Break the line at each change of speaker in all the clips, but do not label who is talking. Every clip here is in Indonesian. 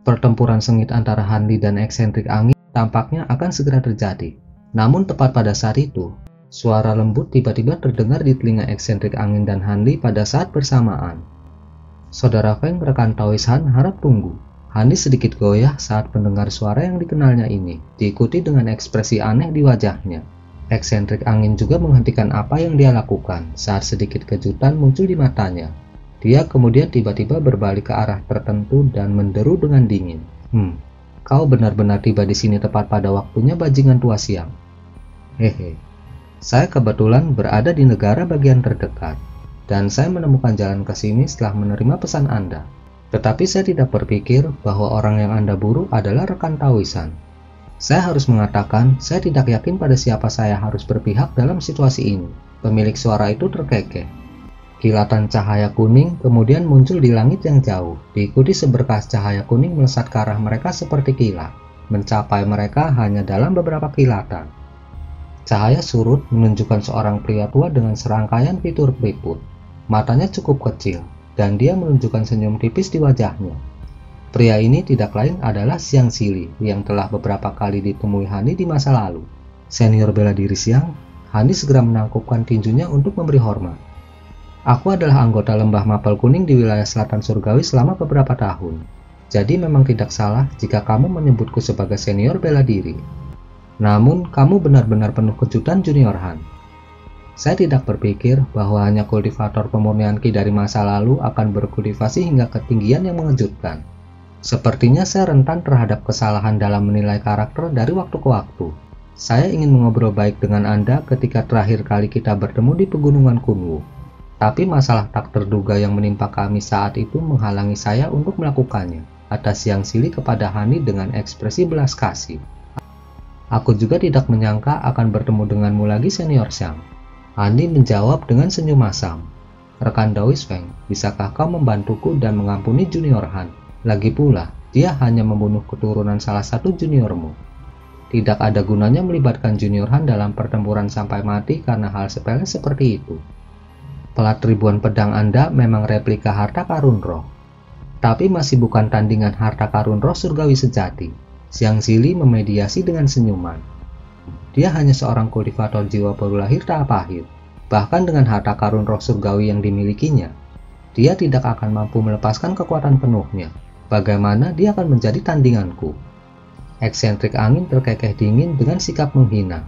Pertempuran sengit antara Hanli dan eksentrik angin tampaknya akan segera terjadi. Namun tepat pada saat itu, suara lembut tiba-tiba terdengar di telinga eksentrik angin dan Hanli pada saat bersamaan. Saudara Feng, rekan Taois Han, harap tunggu. Hanli sedikit goyah saat mendengar suara yang dikenalnya ini, diikuti dengan ekspresi aneh di wajahnya. Eksentrik angin juga menghentikan apa yang dia lakukan saat sedikit kejutan muncul di matanya. Dia kemudian tiba-tiba berbalik ke arah tertentu dan menderu dengan dingin. Kau benar-benar tiba di sini tepat pada waktunya, bajingan tua siang. Hehe. Saya kebetulan berada di negara bagian terdekat, dan saya menemukan jalan ke sini setelah menerima pesan Anda. Tetapi saya tidak berpikir bahwa orang yang Anda buru adalah rekan Taoisan. Saya harus mengatakan, saya tidak yakin pada siapa saya harus berpihak dalam situasi ini. Pemilik suara itu terkekeh. Kilatan cahaya kuning kemudian muncul di langit yang jauh, diikuti seberkas cahaya kuning melesat ke arah mereka seperti kilat, mencapai mereka hanya dalam beberapa kilatan. Cahaya surut menunjukkan seorang pria tua dengan serangkaian fitur keriput. Matanya cukup kecil, dan dia menunjukkan senyum tipis di wajahnya. Pria ini tidak lain adalah Xiang Zili yang telah beberapa kali ditemui Hanli di masa lalu. Senior bela diri Xiang, Hanli segera menangkupkan tinjunya untuk memberi hormat. Aku adalah anggota lembah mapel kuning di wilayah selatan surgawi selama beberapa tahun. Jadi memang tidak salah jika kamu menyebutku sebagai senior bela diri. Namun, kamu benar-benar penuh kejutan, Junior Han. Saya tidak berpikir bahwa hanya kultivator pemurnian Ki dari masa lalu akan berkultivasi hingga ketinggian yang mengejutkan. Sepertinya saya rentan terhadap kesalahan dalam menilai karakter dari waktu ke waktu. Saya ingin mengobrol baik dengan Anda ketika terakhir kali kita bertemu di Pegunungan Kunwu. Tapi masalah tak terduga yang menimpa kami saat itu menghalangi saya untuk melakukannya, kata Xiang Zili kepada Hanli dengan ekspresi belas kasih. Aku juga tidak menyangka akan bertemu denganmu lagi, Senior Xiang. Hanli menjawab dengan senyum masam. Rekan Taois Feng, bisakah kau membantuku dan mengampuni Junior Han? Lagi pula, dia hanya membunuh keturunan salah satu juniormu. Tidak ada gunanya melibatkan Junior Han dalam pertempuran sampai mati karena hal sepele seperti itu. Pelat ribuan pedang Anda memang replika harta karun roh, tapi masih bukan tandingan harta karun roh surgawi sejati. Xiang Zili memediasi dengan senyuman. Dia hanya seorang kultivator jiwa baru lahir tak pahit. Bahkan dengan harta karun roh surgawi yang dimilikinya, dia tidak akan mampu melepaskan kekuatan penuhnya. Bagaimana dia akan menjadi tandinganku? Eksentrik angin terkekeh dingin dengan sikap menghina.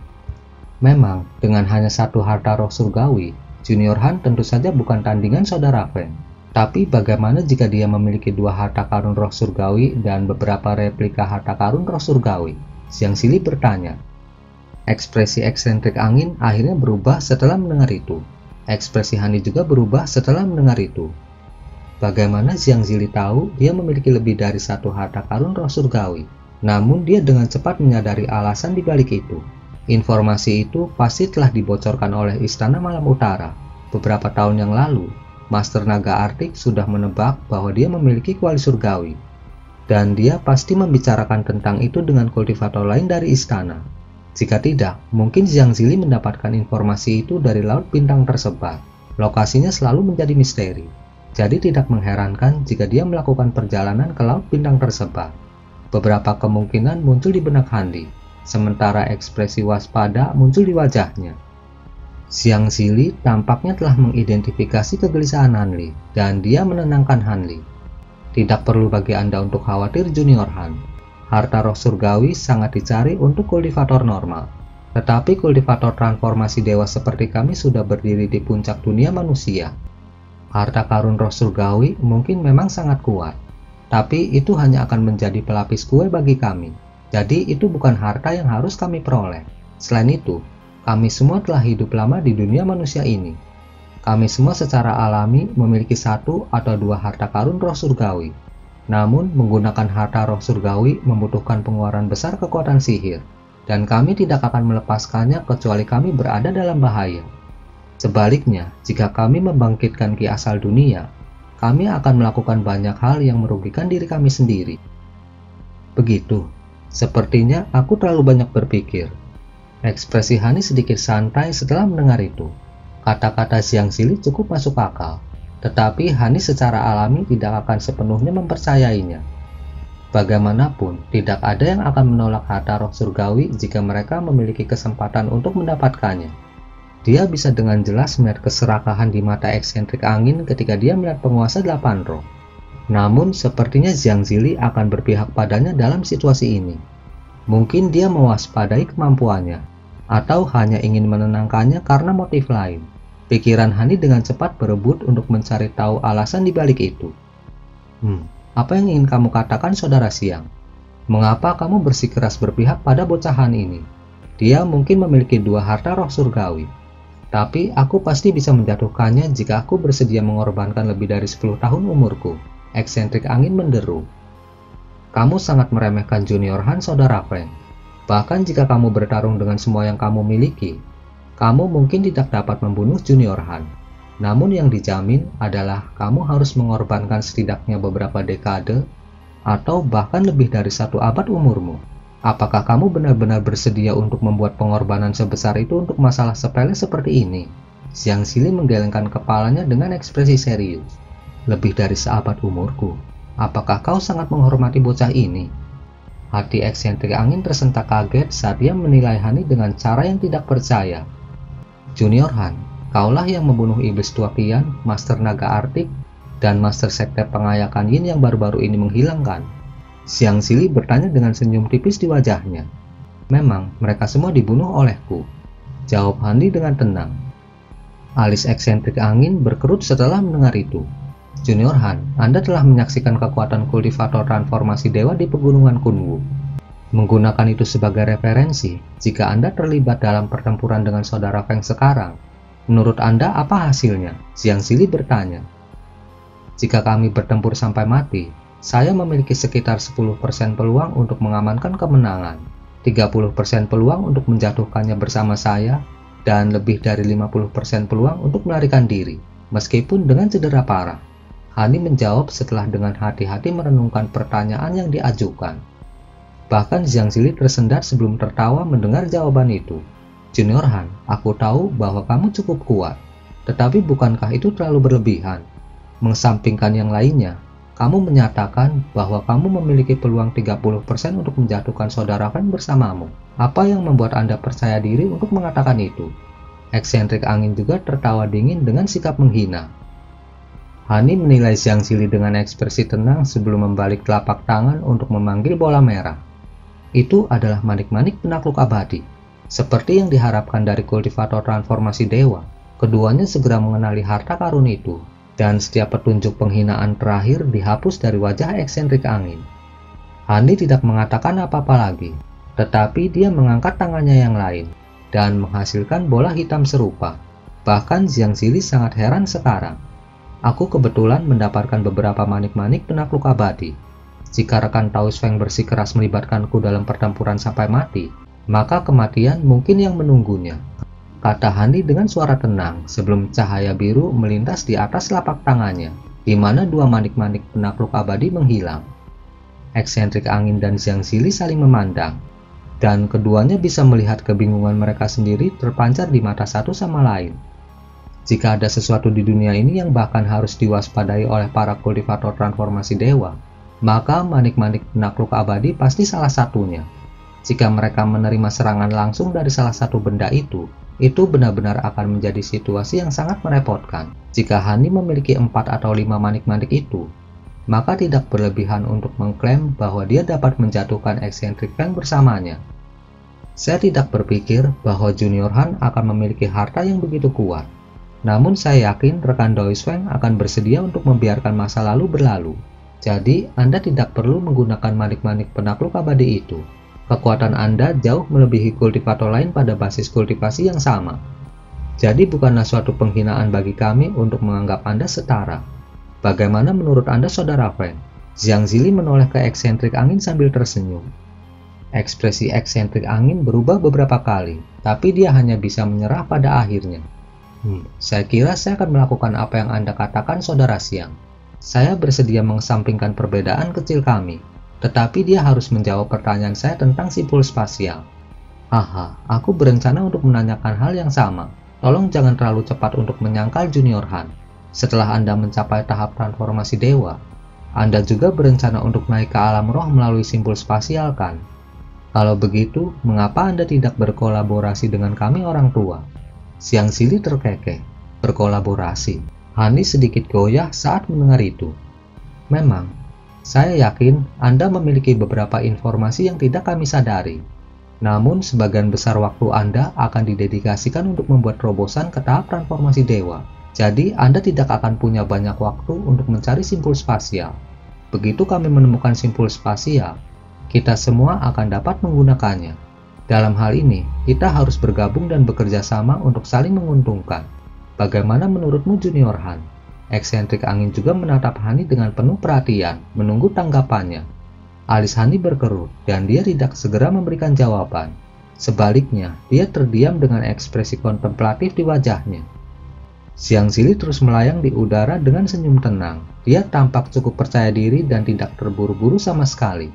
Memang, dengan hanya satu harta roh surgawi, Junior Han tentu saja bukan tandingan saudara Feng. Tapi bagaimana jika dia memiliki dua harta karun roh surgawi dan beberapa replika harta karun roh surgawi? Xiang Zili bertanya. Ekspresi eksentrik angin akhirnya berubah setelah mendengar itu. Ekspresi Hanli juga berubah setelah mendengar itu. Bagaimana Xiang Zili tahu dia memiliki lebih dari satu harta karun roh surgawi? Namun dia dengan cepat menyadari alasan di balik itu. Informasi itu pasti telah dibocorkan oleh Istana Malam Utara. Beberapa tahun yang lalu, Master Naga Artik sudah menebak bahwa dia memiliki kuali surgawi. Dan dia pasti membicarakan tentang itu dengan kultivator lain dari istana. Jika tidak, mungkin Xiang Zili mendapatkan informasi itu dari laut bintang tersebar. Lokasinya selalu menjadi misteri. Jadi tidak mengherankan jika dia melakukan perjalanan ke laut bintang tersebar. Beberapa kemungkinan muncul di benak Hanli. Sementara ekspresi waspada muncul di wajahnya. Xiang Zili tampaknya telah mengidentifikasi kegelisahan Hanli, dan dia menenangkan Hanli. Tidak perlu bagi Anda untuk khawatir, Junior Han. Harta roh surgawi sangat dicari untuk kultivator normal. Tetapi kultivator transformasi dewa seperti kami sudah berdiri di puncak dunia manusia. Harta karun roh surgawi mungkin memang sangat kuat, tapi itu hanya akan menjadi pelapis kue bagi kami. Jadi itu bukan harta yang harus kami peroleh. Selain itu, kami semua telah hidup lama di dunia manusia ini. Kami semua secara alami memiliki satu atau dua harta karun roh surgawi. Namun, menggunakan harta roh surgawi membutuhkan pengeluaran besar kekuatan sihir. Dan kami tidak akan melepaskannya kecuali kami berada dalam bahaya. Sebaliknya, jika kami membangkitkan ki asal dunia, kami akan melakukan banyak hal yang merugikan diri kami sendiri. Begitu. Sepertinya aku terlalu banyak berpikir. Ekspresi Hanli sedikit santai setelah mendengar itu. Kata-kata Xiang Zili cukup masuk akal, tetapi Hanli secara alami tidak akan sepenuhnya mempercayainya. Bagaimanapun, tidak ada yang akan menolak harta roh surgawi jika mereka memiliki kesempatan untuk mendapatkannya. Dia bisa dengan jelas melihat keserakahan di mata eksentrik angin ketika dia melihat penguasa 8 roh. Namun, sepertinya Xiang Zili akan berpihak padanya dalam situasi ini. Mungkin dia mewaspadai kemampuannya, atau hanya ingin menenangkannya karena motif lain. Pikiran Hani dengan cepat berebut untuk mencari tahu alasan di balik itu. Apa yang ingin kamu katakan, Saudara Siang? Mengapa kamu bersikeras berpihak pada bocahan ini? Dia mungkin memiliki 2 harta roh surgawi. Tapi aku pasti bisa menjatuhkannya jika aku bersedia mengorbankan lebih dari 10 tahun umurku. Eksentrik angin menderu. Kamu sangat meremehkan Junior Han, Saudara Feng. Bahkan jika kamu bertarung dengan semua yang kamu miliki, kamu mungkin tidak dapat membunuh Junior Han. Namun yang dijamin adalah kamu harus mengorbankan setidaknya beberapa dekade atau bahkan lebih dari 1 abad umurmu. Apakah kamu benar-benar bersedia untuk membuat pengorbanan sebesar itu untuk masalah sepele seperti ini? Xiang Zili menggelengkan kepalanya dengan ekspresi serius. Lebih dari seabad umurku. Apakah kau sangat menghormati bocah ini? Hati eksentrik angin tersentak kaget saat dia menilai Hani dengan cara yang tidak percaya. Junior Han, kaulah yang membunuh iblis tua Qian, Master Naga Artik, dan Master Sekte Pengayakan Yin yang baru-baru ini menghilangkan. Xiang Zili bertanya dengan senyum tipis di wajahnya. Memang, mereka semua dibunuh olehku. Jawab Hani dengan tenang. Alis eksentrik angin berkerut setelah mendengar itu. Junior Han, Anda telah menyaksikan kekuatan kultivator transformasi dewa di pegunungan Kunwu. Menggunakan itu sebagai referensi, jika Anda terlibat dalam pertempuran dengan Saudara Feng sekarang, menurut Anda apa hasilnya? Xiang Zili bertanya. Jika kami bertempur sampai mati, saya memiliki sekitar 10% peluang untuk mengamankan kemenangan, 30% peluang untuk menjatuhkannya bersama saya, dan lebih dari 50% peluang untuk melarikan diri, meskipun dengan cedera parah. Hani menjawab setelah dengan hati-hati merenungkan pertanyaan yang diajukan. Bahkan Xiang Zili tersendat sebelum tertawa mendengar jawaban itu. Junior Han, aku tahu bahwa kamu cukup kuat, tetapi bukankah itu terlalu berlebihan? Mengesampingkan yang lainnya, kamu menyatakan bahwa kamu memiliki peluang 30% untuk menjatuhkan Saudara Feng bersamamu. Apa yang membuat Anda percaya diri untuk mengatakan itu? Eksentrik angin juga tertawa dingin dengan sikap menghina. Hani menilai Xiang Zili dengan ekspresi tenang sebelum membalik telapak tangan untuk memanggil bola merah. Itu adalah manik-manik penakluk abadi. Seperti yang diharapkan dari kultivator transformasi dewa, keduanya segera mengenali harta karun itu, dan setiap petunjuk penghinaan terakhir dihapus dari wajah eksentrik angin. Hani tidak mengatakan apa-apa lagi, tetapi dia mengangkat tangannya yang lain, dan menghasilkan bola hitam serupa. Bahkan Xiang Zili sangat heran sekarang. Aku kebetulan mendapatkan beberapa manik-manik penakluk abadi. Jika rekan Taoist Feng bersikeras melibatkanku dalam pertempuran sampai mati, maka kematian mungkin yang menunggunya, kata Hani dengan suara tenang sebelum cahaya biru melintas di atas telapak tangannya, di mana 2 manik-manik penakluk abadi menghilang. Eksentrik angin dan Xiang Zili saling memandang, dan keduanya bisa melihat kebingungan mereka sendiri terpancar di mata satu sama lain. Jika ada sesuatu di dunia ini yang bahkan harus diwaspadai oleh para kultivator transformasi dewa, maka manik-manik penakluk abadi pasti salah satunya. Jika mereka menerima serangan langsung dari salah satu benda itu benar-benar akan menjadi situasi yang sangat merepotkan. Jika Hani memiliki 4 atau 5 manik-manik itu, maka tidak berlebihan untuk mengklaim bahwa dia dapat menjatuhkan eksentrik Feng bersamanya. Saya tidak berpikir bahwa Junior Han akan memiliki harta yang begitu kuat. Namun saya yakin rekan Taoist Feng akan bersedia untuk membiarkan masa lalu berlalu. Jadi, Anda tidak perlu menggunakan manik-manik penakluk abadi itu. Kekuatan Anda jauh melebihi kultivator lain pada basis kultivasi yang sama. Jadi bukanlah suatu penghinaan bagi kami untuk menganggap Anda setara. Bagaimana menurut Anda, Saudara Feng? Xiang Zili menoleh ke eksentrik angin sambil tersenyum. Ekspresi eksentrik angin berubah beberapa kali, tapi dia hanya bisa menyerah pada akhirnya. Saya kira saya akan melakukan apa yang Anda katakan, Saudara Siang. Saya bersedia mengesampingkan perbedaan kecil kami, tetapi dia harus menjawab pertanyaan saya tentang simpul spasial. Aku berencana untuk menanyakan hal yang sama. Tolong jangan terlalu cepat untuk menyangkal Junior Han. Setelah Anda mencapai tahap transformasi dewa, Anda juga berencana untuk naik ke alam roh melalui simpul spasial kan? Kalau begitu, mengapa Anda tidak berkolaborasi dengan kami orang tua? Siang Sili terkekeh. Berkolaborasi. Hani sedikit goyah saat mendengar itu. Memang, saya yakin Anda memiliki beberapa informasi yang tidak kami sadari. Namun, sebagian besar waktu Anda akan didedikasikan untuk membuat terobosan ke tahap transformasi dewa. Jadi, Anda tidak akan punya banyak waktu untuk mencari simpul spasial. Begitu kami menemukan simpul spasial, kita semua akan dapat menggunakannya. Dalam hal ini, kita harus bergabung dan bekerja sama untuk saling menguntungkan. Bagaimana menurutmu, Junior Han? Eksentrik angin juga menatap Hani dengan penuh perhatian, menunggu tanggapannya. Alis Hani berkerut, dan dia tidak segera memberikan jawaban. Sebaliknya, dia terdiam dengan ekspresi kontemplatif di wajahnya. Siang Sili terus melayang di udara dengan senyum tenang. Dia tampak cukup percaya diri dan tidak terburu-buru sama sekali.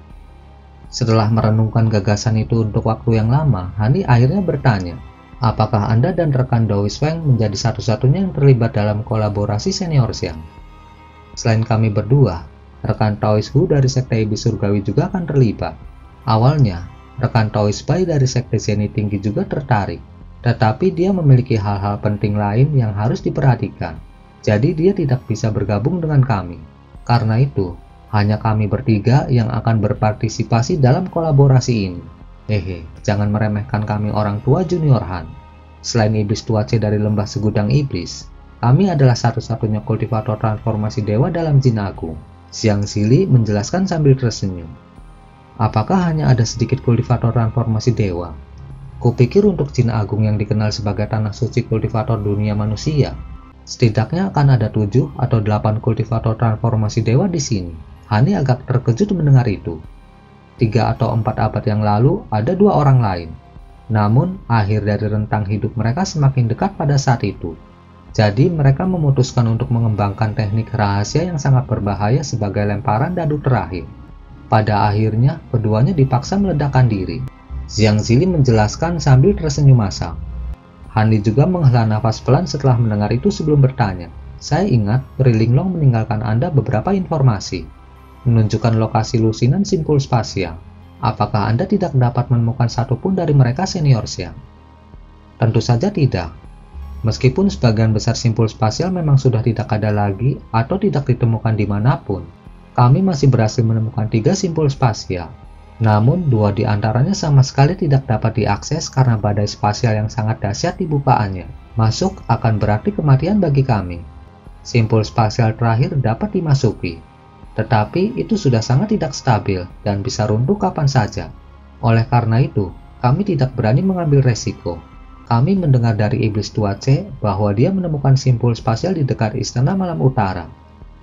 Setelah merenungkan gagasan itu untuk waktu yang lama, Hani akhirnya bertanya, apakah Anda dan rekan Dawis Weng menjadi satu-satunya yang terlibat dalam kolaborasi senior Siang? Selain kami berdua, rekan Taois Hu dari Sekte Iblis Surgawi juga akan terlibat. Awalnya, rekan Taois Bai dari Sekte Zeni Tinggi juga tertarik, tetapi dia memiliki hal-hal penting lain yang harus diperhatikan. Jadi dia tidak bisa bergabung dengan kami. Karena itu, hanya kami bertiga yang akan berpartisipasi dalam kolaborasi ini. Jangan meremehkan kami orang tua, Junior Han. Selain Iblis Tua C dari Lembah Segudang Iblis, kami adalah satu-satunya kultivator transformasi dewa dalam Jin Agung. Siang Sili menjelaskan sambil tersenyum. Apakah hanya ada sedikit kultivator transformasi dewa? Kupikir untuk Jin Agung yang dikenal sebagai tanah suci kultivator dunia manusia, setidaknya akan ada 7 atau 8 kultivator transformasi dewa di sini. Hani agak terkejut mendengar itu. 3 atau 4 abad yang lalu ada 2 orang lain. Namun, akhir dari rentang hidup mereka semakin dekat pada saat itu. Jadi mereka memutuskan untuk mengembangkan teknik rahasia yang sangat berbahaya sebagai lemparan dadu terakhir. Pada akhirnya, keduanya dipaksa meledakkan diri. Xiang Zili menjelaskan sambil tersenyum masam. Hani juga menghela nafas pelan setelah mendengar itu sebelum bertanya. Saya ingat Pri Linglong meninggalkan Anda beberapa informasi. Menunjukkan lokasi lusinan simpul spasial. Apakah Anda tidak dapat menemukan satupun dari mereka, Senior Xiang? Tentu saja tidak. Meskipun sebagian besar simpul spasial memang sudah tidak ada lagi atau tidak ditemukan dimanapun, kami masih berhasil menemukan 3 simpul spasial. Namun 2 di antaranya sama sekali tidak dapat diakses karena badai spasial yang sangat dahsyat di bukaannya. Masuk akan berarti kematian bagi kami. Simpul spasial terakhir dapat dimasuki, tetapi itu sudah sangat tidak stabil dan bisa runtuh kapan saja. Oleh karena itu, kami tidak berani mengambil resiko. Kami mendengar dari Iblis Tua C bahwa dia menemukan simpul spasial di dekat Istana Malam Utara.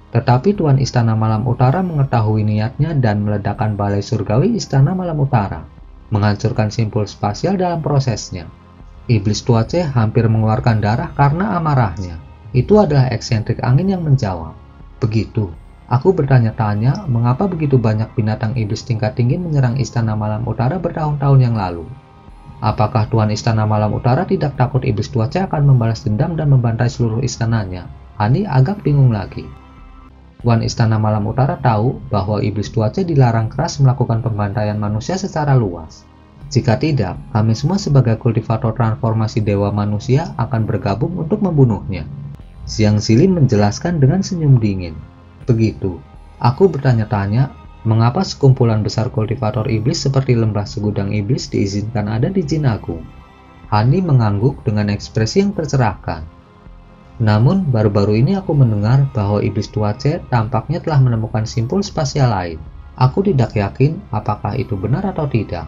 Tetapi Tuan Istana Malam Utara mengetahui niatnya dan meledakkan balai surgawi Istana Malam Utara, menghancurkan simpul spasial dalam prosesnya. Iblis Tua C hampir mengeluarkan darah karena amarahnya. Itu adalah eksentrik angin yang menjawab. Begitu. Aku bertanya-tanya mengapa begitu banyak binatang iblis tingkat tinggi menyerang Istana Malam Utara bertahun-tahun yang lalu. Apakah Tuan Istana Malam Utara tidak takut Iblis Tua C akan membalas dendam dan membantai seluruh istananya? Hani agak bingung lagi. Tuan Istana Malam Utara tahu bahwa Iblis Tua C dilarang keras melakukan pembantaian manusia secara luas. Jika tidak, kami semua sebagai kultivator transformasi dewa manusia akan bergabung untuk membunuhnya. Xiang Zili menjelaskan dengan senyum dingin. Begitu, aku bertanya-tanya, mengapa sekumpulan besar kultivator iblis seperti Lembah Segudang Iblis diizinkan ada di Jin Agung? Hani mengangguk dengan ekspresi yang tercerahkan. Namun, baru-baru ini aku mendengar bahwa Iblis Tua C tampaknya telah menemukan simpul spasial lain. Aku tidak yakin apakah itu benar atau tidak.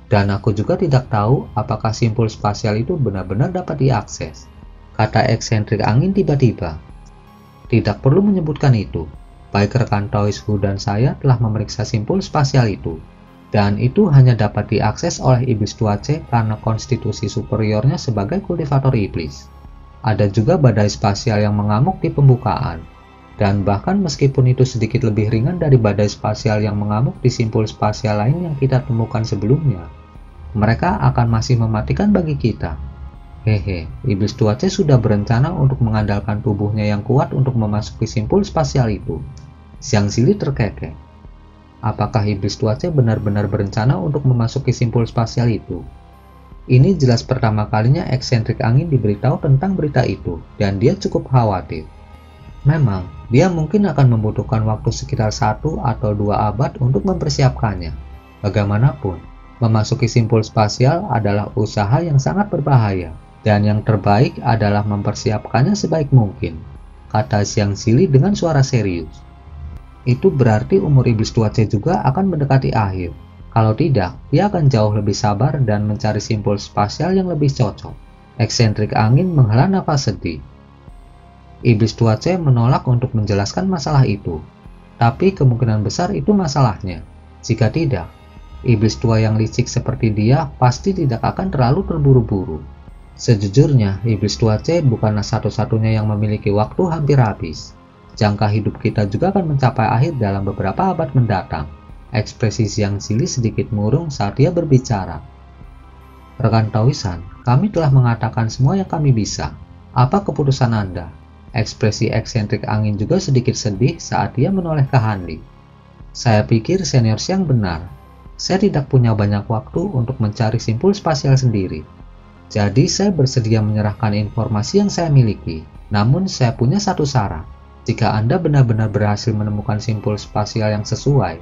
Dan aku juga tidak tahu apakah simpul spasial itu benar-benar dapat diakses. Kata eksentrik angin tiba-tiba. Tidak perlu menyebutkan itu. Baik rekan Taois Hu dan saya telah memeriksa simpul spasial itu. Dan itu hanya dapat diakses oleh Iblis Tua C karena konstitusi superiornya sebagai kultivator iblis. Ada juga badai spasial yang mengamuk di pembukaan. Dan bahkan meskipun itu sedikit lebih ringan dari badai spasial yang mengamuk di simpul spasial lain yang kita temukan sebelumnya, mereka akan masih mematikan bagi kita. Iblis Tua C sudah berencana untuk mengandalkan tubuhnya yang kuat untuk memasuki simpul spasial itu. Siang Sili terkekeh. Apakah iblis cuaca benar-benar berencana untuk memasuki simpul spasial itu? Ini jelas pertama kalinya eksentrik angin diberitahu tentang berita itu, dan dia cukup khawatir. Memang, dia mungkin akan membutuhkan waktu sekitar 1 atau 2 abad untuk mempersiapkannya. Bagaimanapun, memasuki simpul spasial adalah usaha yang sangat berbahaya, dan yang terbaik adalah mempersiapkannya sebaik mungkin, kata Siang Sili dengan suara serius. Itu berarti umur iblis cuaca juga akan mendekati akhir. Kalau tidak, dia akan jauh lebih sabar dan mencari simpul spasial yang lebih cocok. Eksentrik angin menghela nafas sedih. Iblis cuaca menolak untuk menjelaskan masalah itu, tapi kemungkinan besar itu masalahnya. Jika tidak, iblis tua yang licik seperti dia pasti tidak akan terlalu terburu-buru. Sejujurnya, iblis cuaca bukanlah satu-satunya yang memiliki waktu hampir habis. Jangka hidup kita juga akan mencapai akhir dalam beberapa abad mendatang. Ekspresi Siang Sili sedikit murung saat dia berbicara. Rekan Taoisan, kami telah mengatakan semua yang kami bisa. Apa keputusan Anda? Ekspresi eksentrik angin juga sedikit sedih saat dia menoleh ke Hanli. Saya pikir senior Siang benar. Saya tidak punya banyak waktu untuk mencari simpul spasial sendiri. Jadi saya bersedia menyerahkan informasi yang saya miliki. Namun saya punya satu syarat. Jika Anda benar-benar berhasil menemukan simpul spasial yang sesuai,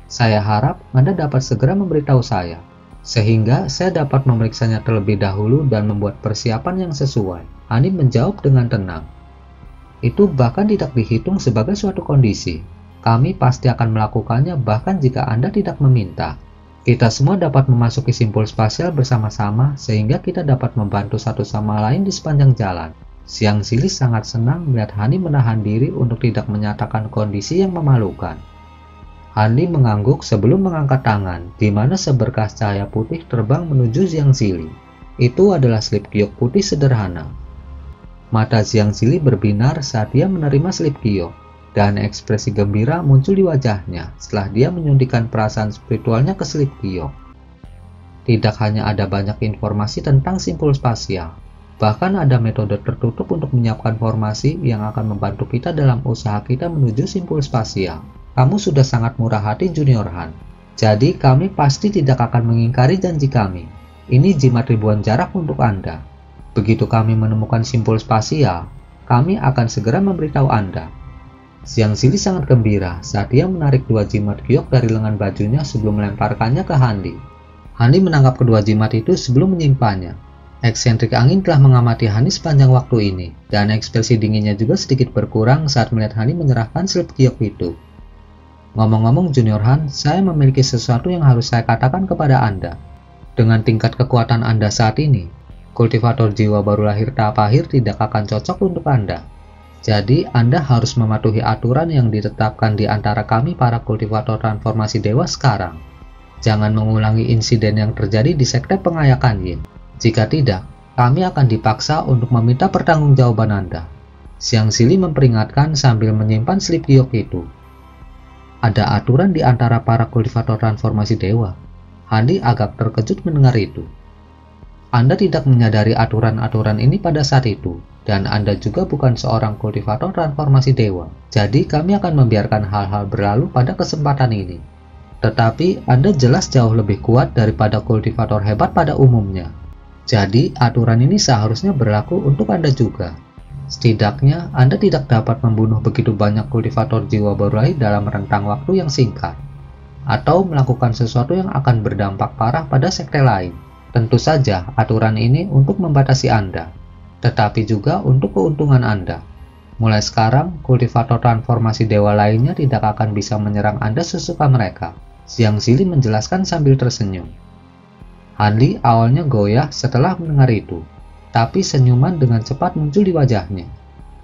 saya harap Anda dapat segera memberitahu saya, sehingga saya dapat memeriksanya terlebih dahulu dan membuat persiapan yang sesuai. Hani menjawab dengan tenang. Itu bahkan tidak dihitung sebagai suatu kondisi. Kami pasti akan melakukannya bahkan jika Anda tidak meminta. Kita semua dapat memasuki simpul spasial bersama-sama sehingga kita dapat membantu satu sama lain di sepanjang jalan. Siang Sili sangat senang melihat Hani menahan diri untuk tidak menyatakan kondisi yang memalukan. Hani mengangguk sebelum mengangkat tangan, di mana seberkas cahaya putih terbang menuju Siang Sili. Itu adalah slip giok putih sederhana. Mata Siang Sili berbinar saat dia menerima slip giok, dan ekspresi gembira muncul di wajahnya setelah dia menyuntikkan perasaan spiritualnya ke slip giok. Tidak hanya ada banyak informasi tentang simpul spasial, bahkan ada metode tertutup untuk menyiapkan formasi yang akan membantu kita dalam usaha kita menuju simpul spasial. Kamu sudah sangat murah hati, Junior Han. Jadi kami pasti tidak akan mengingkari janji kami. Ini jimat ribuan jarak untuk Anda. Begitu kami menemukan simpul spasial, kami akan segera memberitahu Anda. Siang Sili sangat gembira saat dia menarik 2 jimat giok dari lengan bajunya sebelum melemparkannya ke Hanli. Hanli menangkap kedua jimat itu sebelum menyimpannya. Eksentrik angin telah mengamati Hanli sepanjang waktu ini, dan ekspresi dinginnya juga sedikit berkurang saat melihat Hanli menyerahkan slip giok itu. Ngomong-ngomong Junior Han, saya memiliki sesuatu yang harus saya katakan kepada Anda. Dengan tingkat kekuatan Anda saat ini, kultivator jiwa baru lahir tahap akhir tidak akan cocok untuk Anda. Jadi, Anda harus mematuhi aturan yang ditetapkan di antara kami para kultivator transformasi dewa sekarang. Jangan mengulangi insiden yang terjadi di sekte pengayakan Yin. Jika tidak, kami akan dipaksa untuk meminta pertanggungjawaban Anda. Siang Sili memperingatkan sambil menyimpan slip giok itu. Ada aturan di antara para kultivator transformasi dewa. Hanli agak terkejut mendengar itu. Anda tidak menyadari aturan-aturan ini pada saat itu, dan Anda juga bukan seorang kultivator transformasi dewa. Jadi kami akan membiarkan hal-hal berlalu pada kesempatan ini. Tetapi Anda jelas jauh lebih kuat daripada kultivator hebat pada umumnya. Jadi aturan ini seharusnya berlaku untuk Anda juga. Setidaknya Anda tidak dapat membunuh begitu banyak kultivator jiwa baru lahir dalam rentang waktu yang singkat, atau melakukan sesuatu yang akan berdampak parah pada sekte lain. Tentu saja aturan ini untuk membatasi Anda, tetapi juga untuk keuntungan Anda. Mulai sekarang, kultivator transformasi dewa lainnya tidak akan bisa menyerang Anda sesuka mereka. Siang Sili menjelaskan sambil tersenyum. Hanli awalnya goyah setelah mendengar itu, tapi senyuman dengan cepat muncul di wajahnya.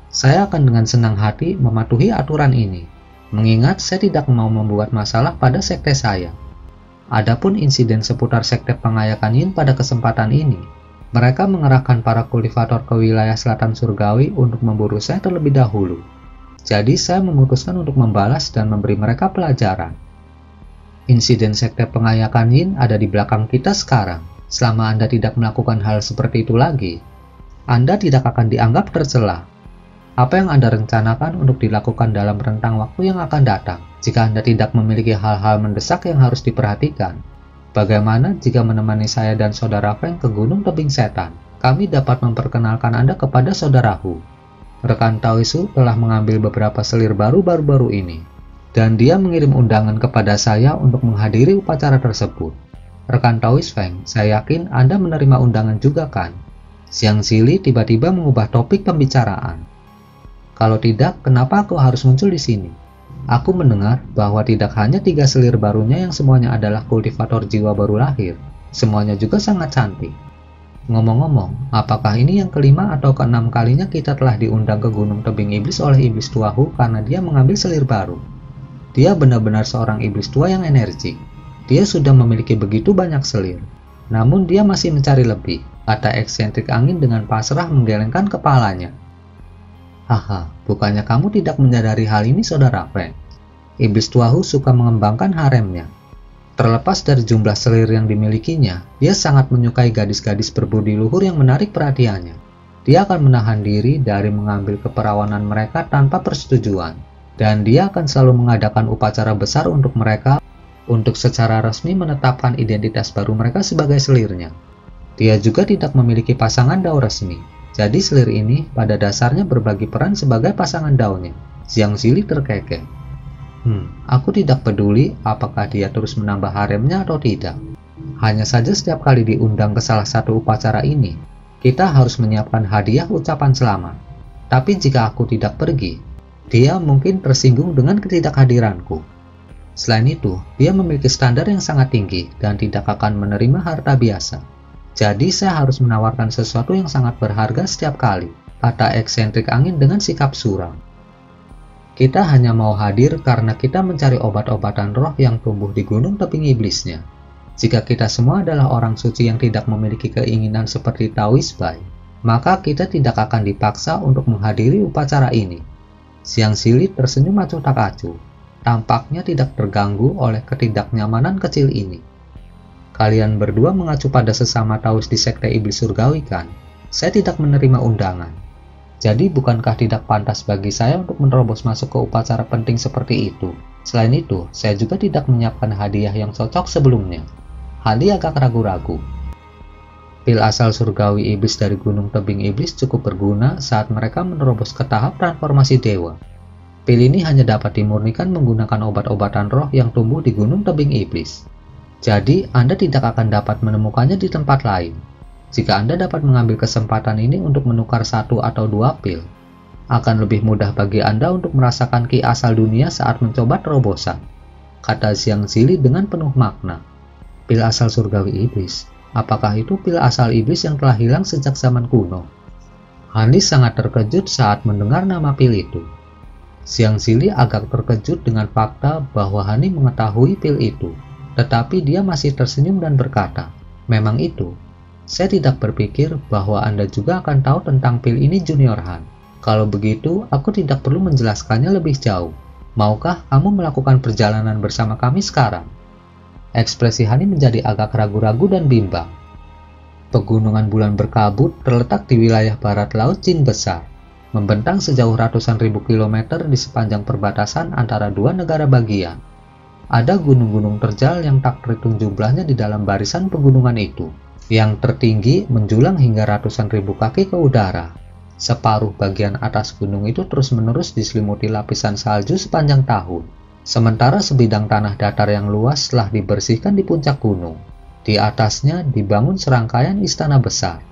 Saya akan dengan senang hati mematuhi aturan ini, mengingat saya tidak mau membuat masalah pada sekte saya. Adapun insiden seputar sekte pengayakan Yin pada kesempatan ini, mereka mengerahkan para kultivator ke wilayah selatan surgawi untuk memburu saya terlebih dahulu. Jadi saya memutuskan untuk membalas dan memberi mereka pelajaran. Insiden sekte pengayakan Yin ada di belakang kita sekarang. Selama Anda tidak melakukan hal seperti itu lagi, Anda tidak akan dianggap tercela. Apa yang Anda rencanakan untuk dilakukan dalam rentang waktu yang akan datang jika Anda tidak memiliki hal-hal mendesak yang harus diperhatikan? Bagaimana jika menemani saya dan saudara Feng ke Gunung Tebing Setan? Kami dapat memperkenalkan Anda kepada saudara Hu. Rekan Taois Hu telah mengambil beberapa selir baru-baru ini, dan dia mengirim undangan kepada saya untuk menghadiri upacara tersebut. Rekan Taois Feng, saya yakin Anda menerima undangan juga kan? Xiang Zili tiba-tiba mengubah topik pembicaraan. Kalau tidak, kenapa aku harus muncul di sini? Aku mendengar bahwa tidak hanya 3 selir barunya yang semuanya adalah kultivator jiwa baru lahir, semuanya juga sangat cantik. Ngomong-ngomong, apakah ini yang kelima atau keenam kalinya kita telah diundang ke Gunung Tebing Iblis oleh Iblis Tua Hu karena dia mengambil selir baru? Dia benar-benar seorang iblis tua yang energik. Dia sudah memiliki begitu banyak selir, namun dia masih mencari lebih, kata eksentrik angin dengan pasrah menggelengkan kepalanya. Haha, bukannya kamu tidak menyadari hal ini, saudara Feng? Iblis Tua Hu suka mengembangkan haremnya. Terlepas dari jumlah selir yang dimilikinya, dia sangat menyukai gadis-gadis berbudi luhur yang menarik perhatiannya. Dia akan menahan diri dari mengambil keperawanan mereka tanpa persetujuan, dan dia akan selalu mengadakan upacara besar untuk mereka untuk secara resmi menetapkan identitas baru mereka sebagai selirnya. Dia juga tidak memiliki pasangan dao resmi. Jadi selir ini pada dasarnya berbagi peran sebagai pasangan daunnya. Xiang Zili terkekeh. Aku tidak peduli apakah dia terus menambah haremnya atau tidak. Hanya saja setiap kali diundang ke salah satu upacara ini, kita harus menyiapkan hadiah ucapan selamat. Tapi jika aku tidak pergi, dia mungkin tersinggung dengan ketidakhadiranku. Selain itu, dia memiliki standar yang sangat tinggi dan tidak akan menerima harta biasa. Jadi saya harus menawarkan sesuatu yang sangat berharga setiap kali, kata eksentrik angin dengan sikap suram. Kita hanya mau hadir karena kita mencari obat-obatan roh yang tumbuh di Gunung Tebing Iblisnya. Jika kita semua adalah orang suci yang tidak memiliki keinginan seperti Taois Bai, maka kita tidak akan dipaksa untuk menghadiri upacara ini. Xiang Zili tersenyum acuh tak acuh. Tampaknya tidak terganggu oleh ketidaknyamanan kecil ini. Kalian berdua mengacu pada sesama Taois di Sekte Iblis Surgawi kan? Saya tidak menerima undangan. Jadi bukankah tidak pantas bagi saya untuk menerobos masuk ke upacara penting seperti itu? Selain itu, saya juga tidak menyiapkan hadiah yang cocok sebelumnya. Hadi agak ragu-ragu. Pil asal surgawi iblis dari Gunung Tebing Iblis cukup berguna saat mereka menerobos ke tahap transformasi dewa. Pil ini hanya dapat dimurnikan menggunakan obat-obatan roh yang tumbuh di Gunung Tebing Iblis. Jadi, Anda tidak akan dapat menemukannya di tempat lain. Jika Anda dapat mengambil kesempatan ini untuk menukar 1 atau 2 pil, akan lebih mudah bagi Anda untuk merasakan ki asal dunia saat mencoba terobosan, kata Xiang Zili dengan penuh makna. Pil asal surgawi iblis, apakah itu pil asal iblis yang telah hilang sejak zaman kuno? Hani sangat terkejut saat mendengar nama pil itu. Xiang Zili agak terkejut dengan fakta bahwa Hani mengetahui pil itu. Tetapi dia masih tersenyum dan berkata, memang itu. Saya tidak berpikir bahwa Anda juga akan tahu tentang pil ini Junior Han. Kalau begitu, aku tidak perlu menjelaskannya lebih jauh. Maukah kamu melakukan perjalanan bersama kami sekarang? Ekspresi Hani menjadi agak ragu-ragu dan bimbang. Pegunungan bulan berkabut terletak di wilayah barat laut Jin Besar, membentang sejauh ratusan ribu kilometer di sepanjang perbatasan antara dua negara bagian. Ada gunung-gunung terjal yang tak terhitung jumlahnya di dalam barisan pegunungan itu, yang tertinggi menjulang hingga ratusan ribu kaki ke udara. Separuh bagian atas gunung itu terus-menerus diselimuti lapisan salju sepanjang tahun, sementara sebidang tanah datar yang luas telah dibersihkan di puncak gunung. Di atasnya dibangun serangkaian istana besar.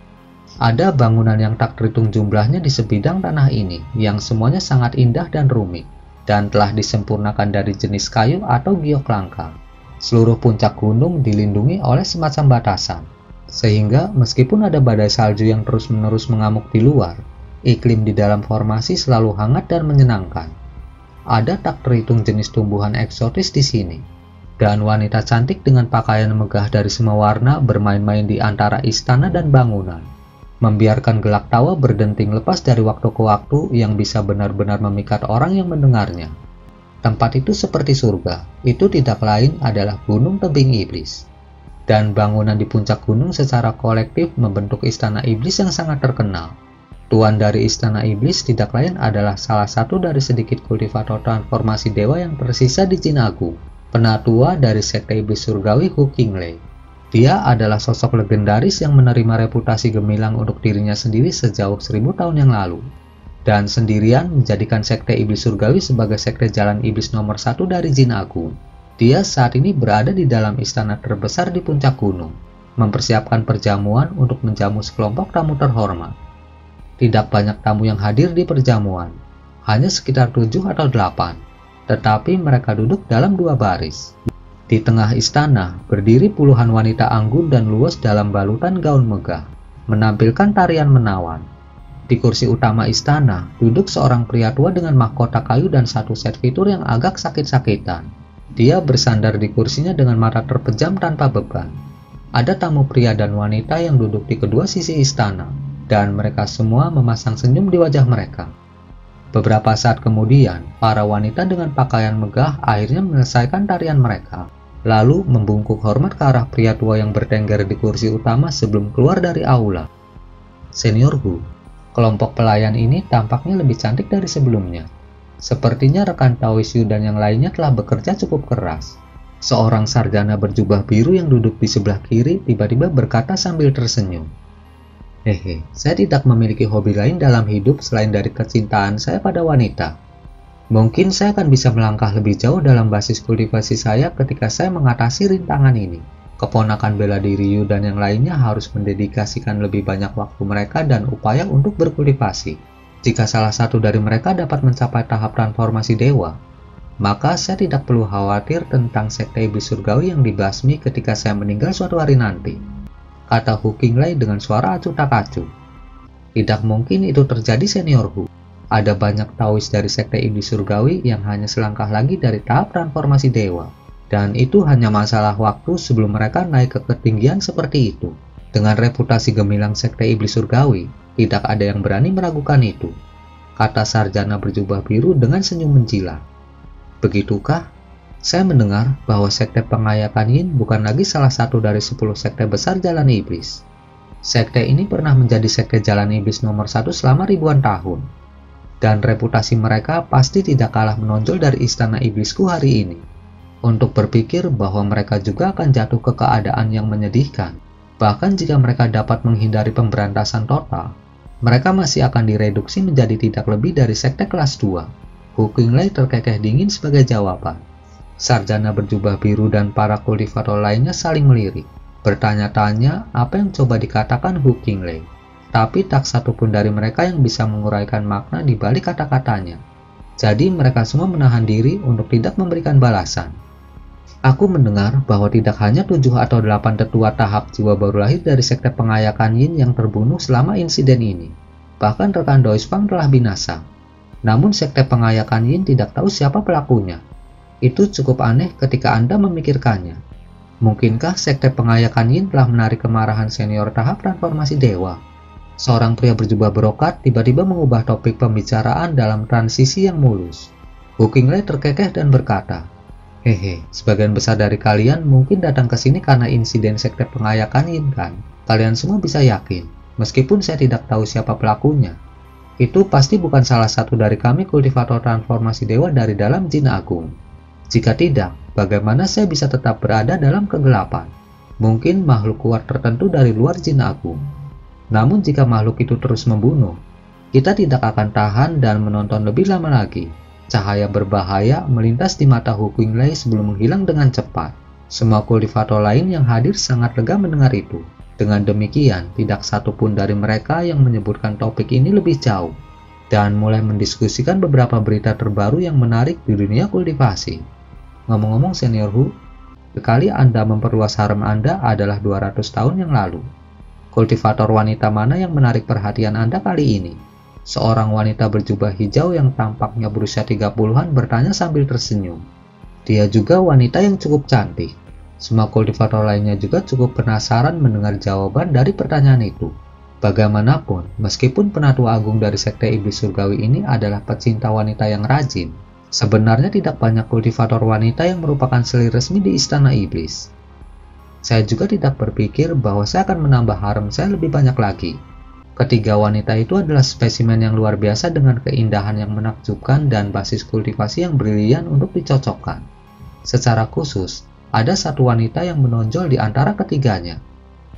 Ada bangunan yang tak terhitung jumlahnya di sebidang tanah ini, yang semuanya sangat indah dan rumit, dan telah disempurnakan dari jenis kayu atau giok langka. Seluruh puncak gunung dilindungi oleh semacam batasan, sehingga meskipun ada badai salju yang terus-menerus mengamuk di luar, iklim di dalam formasi selalu hangat dan menyenangkan. Ada tak terhitung jenis tumbuhan eksotis di sini, dan wanita cantik dengan pakaian megah dari semua warna bermain-main di antara istana dan bangunan, membiarkan gelak tawa berdenting lepas dari waktu ke waktu yang bisa benar-benar memikat orang yang mendengarnya. Tempat itu seperti surga, itu tidak lain adalah Gunung Tebing Iblis. Dan bangunan di puncak gunung secara kolektif membentuk istana iblis yang sangat terkenal. Tuan dari Istana Iblis tidak lain adalah salah satu dari sedikit kultivator transformasi dewa yang tersisa di Jin Agung, penatua dari sekte iblis surgawi Hu Qinglei. Dia adalah sosok legendaris yang menerima reputasi gemilang untuk dirinya sendiri sejauh 1000 tahun yang lalu, dan sendirian menjadikan sekte iblis surgawi sebagai sekte jalan iblis nomor 1 dari Jin Agung. Dia saat ini berada di dalam istana terbesar di puncak gunung, mempersiapkan perjamuan untuk menjamu sekelompok tamu terhormat. Tidak banyak tamu yang hadir di perjamuan, hanya sekitar 7 atau 8, tetapi mereka duduk dalam 2 baris. Di tengah istana, berdiri puluhan wanita anggun dan luwes dalam balutan gaun megah, menampilkan tarian menawan. Di kursi utama istana, duduk seorang pria tua dengan mahkota kayu dan satu set fitur yang agak sakit-sakitan. Dia bersandar di kursinya dengan mata terpejam tanpa beban. Ada tamu pria dan wanita yang duduk di kedua sisi istana, dan mereka semua memasang senyum di wajah mereka. Beberapa saat kemudian, para wanita dengan pakaian megah akhirnya menyelesaikan tarian mereka, lalu membungkuk hormat ke arah pria tua yang bertengger di kursi utama sebelum keluar dari aula. Senior Hu, kelompok pelayan ini tampaknya lebih cantik dari sebelumnya. Sepertinya rekan Taois Yu dan yang lainnya telah bekerja cukup keras. Seorang sarjana berjubah biru yang duduk di sebelah kiri tiba-tiba berkata sambil tersenyum. Hehe, saya tidak memiliki hobi lain dalam hidup selain dari kecintaan saya pada wanita. Mungkin saya akan bisa melangkah lebih jauh dalam basis kultivasi saya ketika saya mengatasi rintangan ini. Keponakan bela diri Yu dan yang lainnya harus mendedikasikan lebih banyak waktu mereka dan upaya untuk berkultivasi. Jika salah satu dari mereka dapat mencapai tahap transformasi dewa, maka saya tidak perlu khawatir tentang sekte iblis surgawi yang dibasmi ketika saya meninggal suatu hari nanti, kata Hu Qinglei dengan suara acuh tak acuh. Tidak mungkin itu terjadi, Senior Hu. Ada banyak Taois dari sekte iblis surgawi yang hanya selangkah lagi dari tahap transformasi dewa, dan itu hanya masalah waktu sebelum mereka naik ke ketinggian seperti itu. Dengan reputasi gemilang sekte iblis surgawi, tidak ada yang berani meragukan itu, kata sarjana berjubah biru dengan senyum menjilat. Begitukah? Saya mendengar bahwa sekte pengayakan Yin bukan lagi salah satu dari 10 sekte besar jalan iblis. Sekte ini pernah menjadi sekte jalan iblis nomor 1 selama ribuan tahun, dan reputasi mereka pasti tidak kalah menonjol dari istana iblisku hari ini. Untuk berpikir bahwa mereka juga akan jatuh ke keadaan yang menyedihkan, bahkan jika mereka dapat menghindari pemberantasan total, mereka masih akan direduksi menjadi tidak lebih dari sekte kelas 2. Hu Qinglei terkekeh dingin sebagai jawaban. Sarjana berjubah biru dan para kultivator lainnya saling melirik, bertanya-tanya apa yang coba dikatakan Hu Qinglei. Tapi tak satu pun dari mereka yang bisa menguraikan makna di balik kata-katanya. Jadi mereka semua menahan diri untuk tidak memberikan balasan. Aku mendengar bahwa tidak hanya 7 atau 8 tetua tahap jiwa baru lahir dari sekte pengayakan Yin yang terbunuh selama insiden ini. Bahkan rekan Dois Fang telah binasa. Namun sekte pengayakan Yin tidak tahu siapa pelakunya. Itu cukup aneh ketika Anda memikirkannya. Mungkinkah sekte pengayakan Yin telah menarik kemarahan senior tahap transformasi dewa? Seorang pria berjubah brokat tiba-tiba mengubah topik pembicaraan dalam transisi yang mulus. Hu Qinglei terkekeh dan berkata, Hehe, sebagian besar dari kalian mungkin datang ke sini karena insiden sekte pengayakan Yin kan? Kalian semua bisa yakin, meskipun saya tidak tahu siapa pelakunya. Itu pasti bukan salah satu dari kami kultivator transformasi dewa dari dalam Jin Agung. Jika tidak, bagaimana saya bisa tetap berada dalam kegelapan? Mungkin makhluk kuat tertentu dari luar Jin Agung. Namun jika makhluk itu terus membunuh, kita tidak akan tahan dan menonton lebih lama lagi. Cahaya berbahaya melintas di mata Hu Qinglei sebelum menghilang dengan cepat. Semua kultivator lain yang hadir sangat lega mendengar itu. Dengan demikian, tidak satu pun dari mereka yang menyebutkan topik ini lebih jauh, dan mulai mendiskusikan beberapa berita terbaru yang menarik di dunia kultivasi. Ngomong-ngomong Senior Hu, sekali Anda memperluas harem Anda adalah 200 tahun yang lalu. Kultivator wanita mana yang menarik perhatian Anda kali ini? Seorang wanita berjubah hijau yang tampaknya berusia 30-an bertanya sambil tersenyum. Dia juga wanita yang cukup cantik. Semua kultivator lainnya juga cukup penasaran mendengar jawaban dari pertanyaan itu. Bagaimanapun, meskipun penatua agung dari sekte iblis surgawi ini adalah pecinta wanita yang rajin, sebenarnya tidak banyak kultivator wanita yang merupakan seli resmi di istana iblis. Saya juga tidak berpikir bahwa saya akan menambah harem saya lebih banyak lagi. Ketiga wanita itu adalah spesimen yang luar biasa dengan keindahan yang menakjubkan dan basis kultivasi yang brilian untuk dicocokkan. Secara khusus, ada satu wanita yang menonjol di antara ketiganya,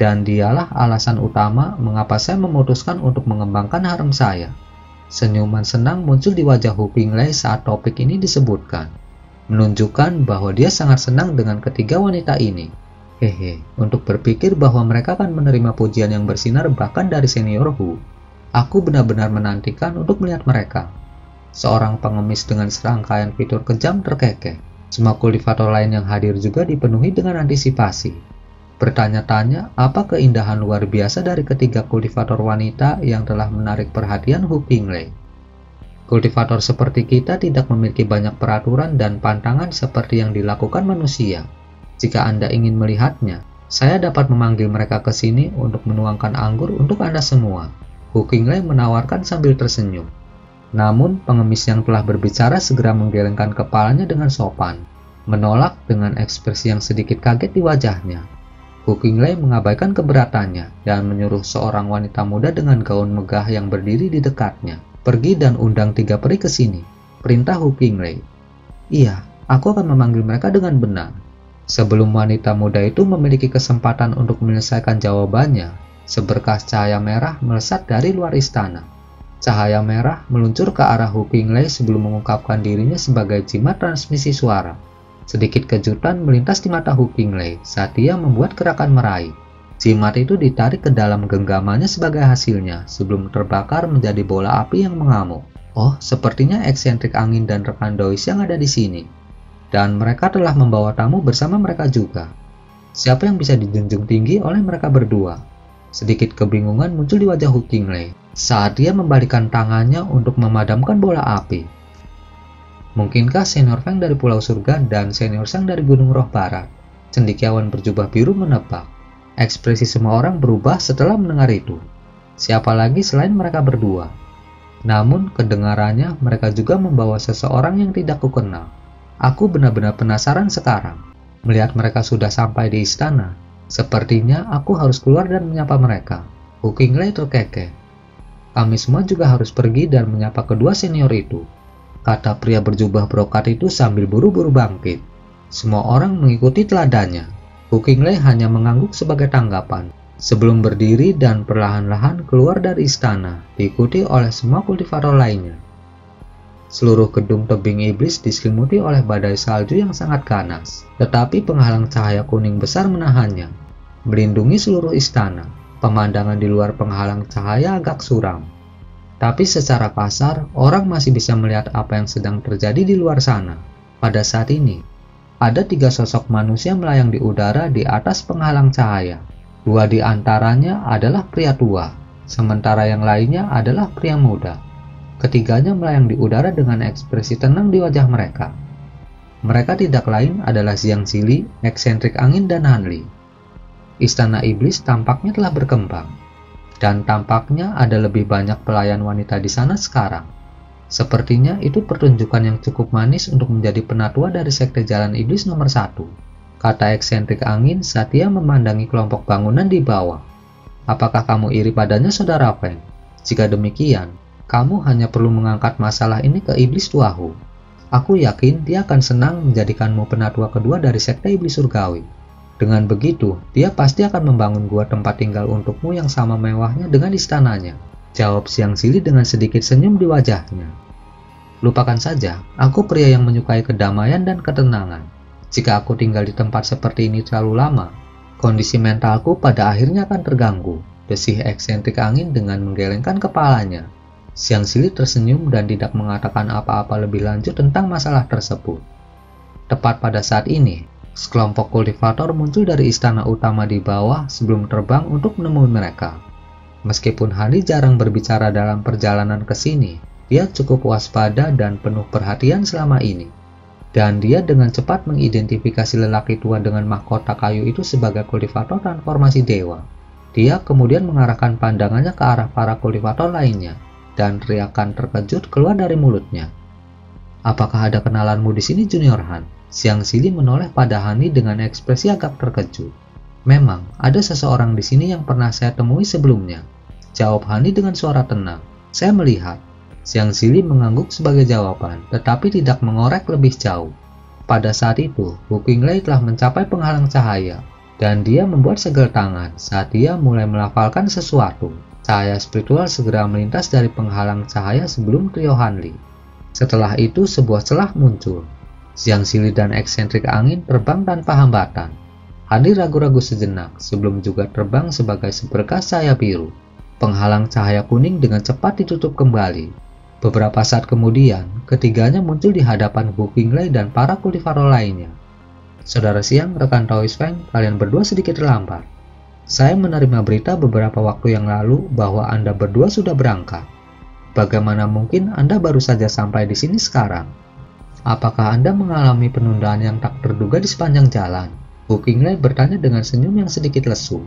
dan dialah alasan utama mengapa saya memutuskan untuk mengembangkan harem saya. Senyuman senang muncul di wajah Hu Qinglei saat topik ini disebutkan, menunjukkan bahwa dia sangat senang dengan ketiga wanita ini. Hehe, untuk berpikir bahwa mereka akan menerima pujian yang bersinar bahkan dari senior Hu. Aku benar-benar menantikan untuk melihat mereka. Seorang pengemis dengan serangkaian fitur kejam terkekeh. Semua kultivator lain yang hadir juga dipenuhi dengan antisipasi. Bertanya-tanya apa keindahan luar biasa dari ketiga kultivator wanita yang telah menarik perhatian Hu Qinglei. Kultivator seperti kita tidak memiliki banyak peraturan dan pantangan seperti yang dilakukan manusia. Jika Anda ingin melihatnya, saya dapat memanggil mereka ke sini untuk menuangkan anggur untuk Anda semua. Hu Qinglei menawarkan sambil tersenyum. Namun, pengemis yang telah berbicara segera menggelengkan kepalanya dengan sopan, menolak dengan ekspresi yang sedikit kaget di wajahnya. Hu Qinglei mengabaikan keberatannya dan menyuruh seorang wanita muda dengan gaun megah yang berdiri di dekatnya. Pergi dan undang 3 peri ke sini, perintah Hu Qinglei. Iya, aku akan memanggil mereka dengan benar. Sebelum wanita muda itu memiliki kesempatan untuk menyelesaikan jawabannya, seberkas cahaya merah melesat dari luar istana. Cahaya merah meluncur ke arah Hu Qinglei sebelum mengungkapkan dirinya sebagai jimat transmisi suara. Sedikit kejutan melintas di mata Hu Qinglei saat dia membuat gerakan meraih. Jimat itu ditarik ke dalam genggamannya sebagai hasilnya sebelum terbakar menjadi bola api yang mengamuk. Oh, sepertinya eksentrik angin dan rekan Dois yang ada di sini. Dan mereka telah membawa tamu bersama mereka juga. Siapa yang bisa dijunjung tinggi oleh mereka berdua? Sedikit kebingungan muncul di wajah Hu Qinglei saat dia membalikkan tangannya untuk memadamkan bola api. Mungkinkah senior Feng dari Pulau Surga dan senior Shang dari Gunung Roh Barat? Cendekiawan berjubah biru menebak. Ekspresi semua orang berubah setelah mendengar itu. Siapa lagi selain mereka berdua? Namun kedengarannya mereka juga membawa seseorang yang tidak kukenal. Aku benar-benar penasaran sekarang. Melihat mereka sudah sampai di istana, sepertinya aku harus keluar dan menyapa mereka. Hu Qinglei terkekeh. Kami semua juga harus pergi dan menyapa kedua senior itu, kata pria berjubah brokat itu sambil buru-buru bangkit. Semua orang mengikuti teladannya. Hu Qinglei hanya mengangguk sebagai tanggapan, sebelum berdiri dan perlahan-lahan keluar dari istana, diikuti oleh semua kultivator lainnya. Seluruh gedung tebing iblis diselimuti oleh badai salju yang sangat ganas, tetapi penghalang cahaya kuning besar menahannya, melindungi seluruh istana. Pemandangan di luar penghalang cahaya agak suram, tapi secara kasar orang masih bisa melihat apa yang sedang terjadi di luar sana. Pada saat ini, ada 3 sosok manusia melayang di udara di atas penghalang cahaya. 2 di antaranya adalah pria tua, sementara yang lainnya adalah pria muda. Ketiganya melayang di udara dengan ekspresi tenang di wajah mereka. Mereka tidak lain adalah Xiang Zili, eksentrik angin, dan Han Li. Istana iblis tampaknya telah berkembang, dan tampaknya ada lebih banyak pelayan wanita di sana sekarang. Sepertinya itu pertunjukan yang cukup manis untuk menjadi penatua dari sekte jalan iblis nomor 1, kata eksentrik angin saat ia memandangi kelompok bangunan di bawah. Apakah kamu iri padanya, saudara Feng? Jika demikian, kamu hanya perlu mengangkat masalah ini ke iblis tuahu. Aku yakin dia akan senang menjadikanmu penatua kedua dari sekte iblis surgawi. Dengan begitu, dia pasti akan membangun gua tempat tinggal untukmu yang sama mewahnya dengan istananya, jawab Xiang Zili dengan sedikit senyum di wajahnya. Lupakan saja, aku pria yang menyukai kedamaian dan ketenangan. Jika aku tinggal di tempat seperti ini terlalu lama, kondisi mentalku pada akhirnya akan terganggu, desih eksentrik angin dengan menggelengkan kepalanya. Xiang Zili tersenyum dan tidak mengatakan apa-apa lebih lanjut tentang masalah tersebut. Tepat pada saat ini, sekelompok kultivator muncul dari istana utama di bawah sebelum terbang untuk menemui mereka. Meskipun Han Li jarang berbicara dalam perjalanan ke sini, dia cukup waspada dan penuh perhatian selama ini. Dan dia dengan cepat mengidentifikasi lelaki tua dengan mahkota kayu itu sebagai kultivator transformasi dewa. Dia kemudian mengarahkan pandangannya ke arah para kultivator lainnya, dan teriakan terkejut keluar dari mulutnya. Apakah ada kenalanmu di sini, Junior Han? Xiang Zili menoleh pada Han Li dengan ekspresi agak terkejut. Memang, ada seseorang di sini yang pernah saya temui sebelumnya. jawab Hanli dengan suara tenang. Saya melihat Xiang Zili mengangguk sebagai jawaban, tetapi tidak mengorek lebih jauh. Pada saat itu, Hu Qinglai telah mencapai penghalang cahaya, dan dia membuat segel tangan saat dia mulai melafalkan sesuatu. Cahaya spiritual segera melintas dari penghalang cahaya sebelum trio Hanli. Setelah itu, sebuah celah muncul. Xiang Zili dan eksentrik angin terbang tanpa hambatan. Hanli ragu-ragu sejenak sebelum juga terbang sebagai seberkas cahaya biru. Penghalang cahaya kuning dengan cepat ditutup kembali. Beberapa saat kemudian, ketiganya muncul di hadapan Hu Qinglai dan para kultivator lainnya. Saudara Xiang, rekan Taoist Feng, kalian berdua sedikit terlambat. Saya menerima berita beberapa waktu yang lalu bahwa Anda berdua sudah berangkat. Bagaimana mungkin Anda baru saja sampai di sini sekarang? Apakah Anda mengalami penundaan yang tak terduga di sepanjang jalan? Hu Qinglai bertanya dengan senyum yang sedikit lesu.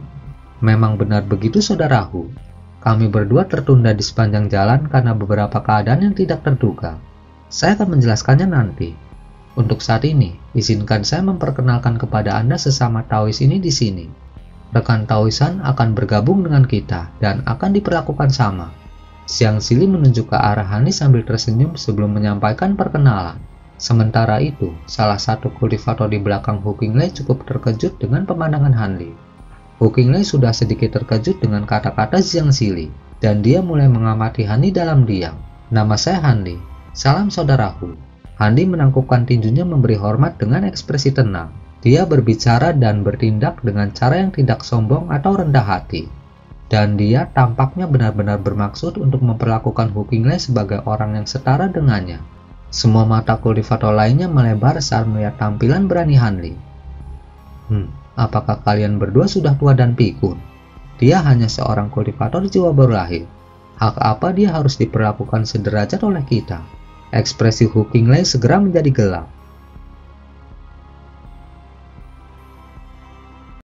Memang benar begitu, Saudara Hu. Kami berdua tertunda di sepanjang jalan karena beberapa keadaan yang tidak terduga. Saya akan menjelaskannya nanti. Untuk saat ini, izinkan saya memperkenalkan kepada Anda sesama Taoist ini di sini. Rekan Taoistan akan bergabung dengan kita dan akan diperlakukan sama. Xiang Zili menunjuk ke arah Hanli sambil tersenyum sebelum menyampaikan perkenalan. Sementara itu, salah satu kultivator di belakang Hu Qinglai cukup terkejut dengan pemandangan Hanli. Hu Qinglai sudah sedikit terkejut dengan kata-kata Xiang Zili, dan dia mulai mengamati Hanli dalam diam. Nama saya Hanli. Salam Saudara Hu. Hanli menangkupkan tinjunya memberi hormat dengan ekspresi tenang. Dia berbicara dan bertindak dengan cara yang tidak sombong atau rendah hati. Dan dia tampaknya benar-benar bermaksud untuk memperlakukan Hu Qinglai sebagai orang yang setara dengannya. Semua mata kultivator lainnya melebar saat melihat tampilan berani Hanli. Apakah kalian berdua sudah tua dan pikun? Dia hanya seorang kultivator jiwa baru lahir. Hak apa dia harus diperlakukan sederajat oleh kita? Ekspresi Hu Qinglai segera menjadi gelap.